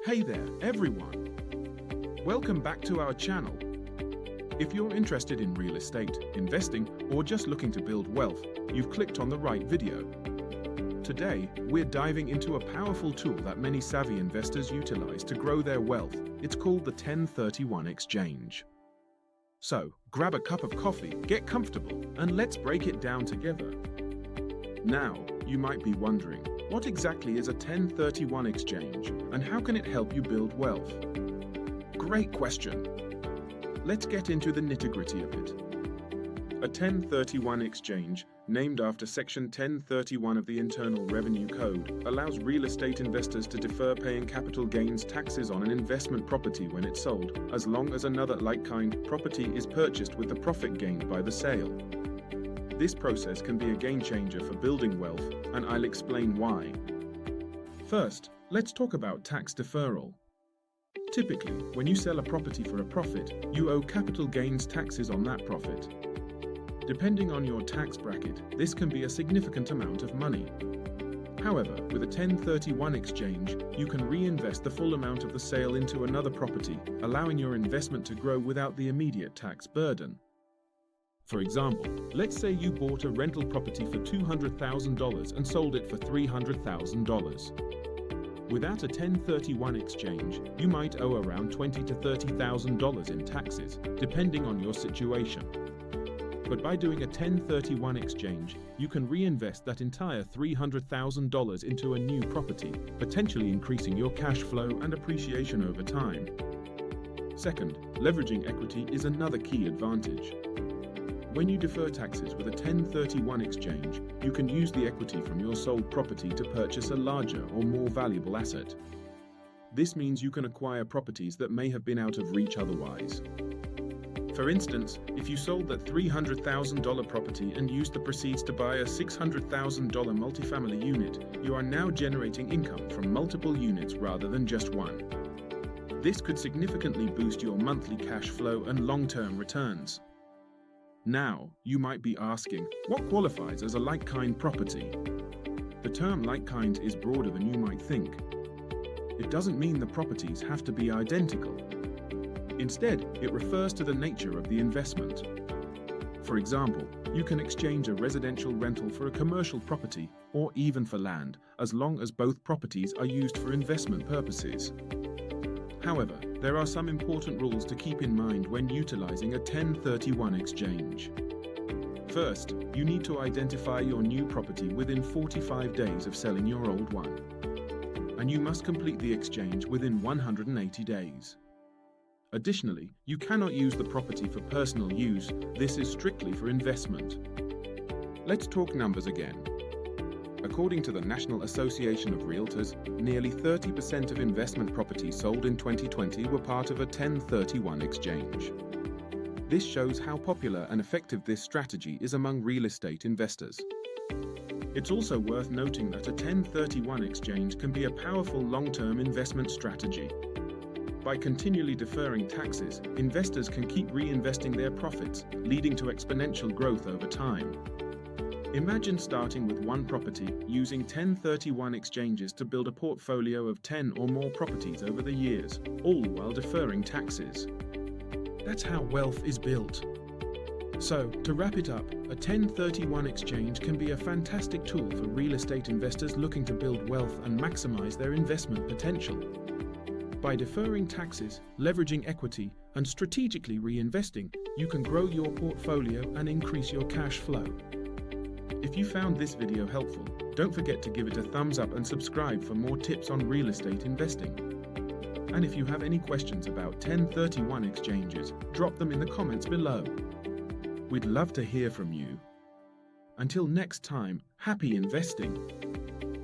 Hey there, everyone. Welcome back to our channel. If you're interested in real estate, investing, or just looking to build wealth, you've clicked on the right video. Today, we're diving into a powerful tool that many savvy investors utilize to grow their wealth. It's called the 1031 exchange. So, grab a cup of coffee, get comfortable, and let's break it down together. Now, you might be wondering, what exactly is a 1031 exchange, and how can it help you build wealth? Great question. Let's get into the nitty-gritty of it. A 1031 exchange, named after Section 1031 of the Internal Revenue Code, allows real estate investors to defer paying capital gains taxes on an investment property when it's sold, as long as another like-kind property is purchased with the profit gained by the sale. This process can be a game-changer for building wealth, and I'll explain why. First, let's talk about tax deferral. Typically, when you sell a property for a profit, you owe capital gains taxes on that profit. Depending on your tax bracket, this can be a significant amount of money. However, with a 1031 exchange, you can reinvest the full amount of the sale into another property, allowing your investment to grow without the immediate tax burden. For example, let's say you bought a rental property for $200,000 and sold it for $300,000. Without a 1031 exchange, you might owe around $20,000 to $30,000 in taxes, depending on your situation. But by doing a 1031 exchange, you can reinvest that entire $300,000 into a new property, potentially increasing your cash flow and appreciation over time. Second, leveraging equity is another key advantage. When you defer taxes with a 1031 exchange, you can use the equity from your sold property to purchase a larger or more valuable asset. This means you can acquire properties that may have been out of reach otherwise. For instance, if you sold that $300,000 property and used the proceeds to buy a $600,000 multifamily unit, you are now generating income from multiple units rather than just one. This could significantly boost your monthly cash flow and long-term returns. Now, you might be asking, what qualifies as a like-kind property? The term like-kind is broader than you might think. It doesn't mean the properties have to be identical. Instead, it refers to the nature of the investment. For example, you can exchange a residential rental for a commercial property, or even for land, as long as both properties are used for investment purposes. However, there are some important rules to keep in mind when utilizing a 1031 exchange. First, you need to identify your new property within 45 days of selling your old one. And you must complete the exchange within 180 days. Additionally, you cannot use the property for personal use. This is strictly for investment. Let's talk numbers again. According to the National Association of Realtors, nearly 30% of investment properties sold in 2020 were part of a 1031 exchange. This shows how popular and effective this strategy is among real estate investors. It's also worth noting that a 1031 exchange can be a powerful long-term investment strategy. By continually deferring taxes, investors can keep reinvesting their profits, leading to exponential growth over time. Imagine starting with one property, using 1031 exchanges to build a portfolio of 10 or more properties over the years, all while deferring taxes. That's how wealth is built. So, to wrap it up, a 1031 exchange can be a fantastic tool for real estate investors looking to build wealth and maximize their investment potential. By deferring taxes, leveraging equity, and strategically reinvesting, you can grow your portfolio and increase your cash flow. If you found this video helpful, don't forget to give it a thumbs up and subscribe for more tips on real estate investing. And if you have any questions about 1031 exchanges, drop them in the comments below. We'd love to hear from you. Until next time, happy investing!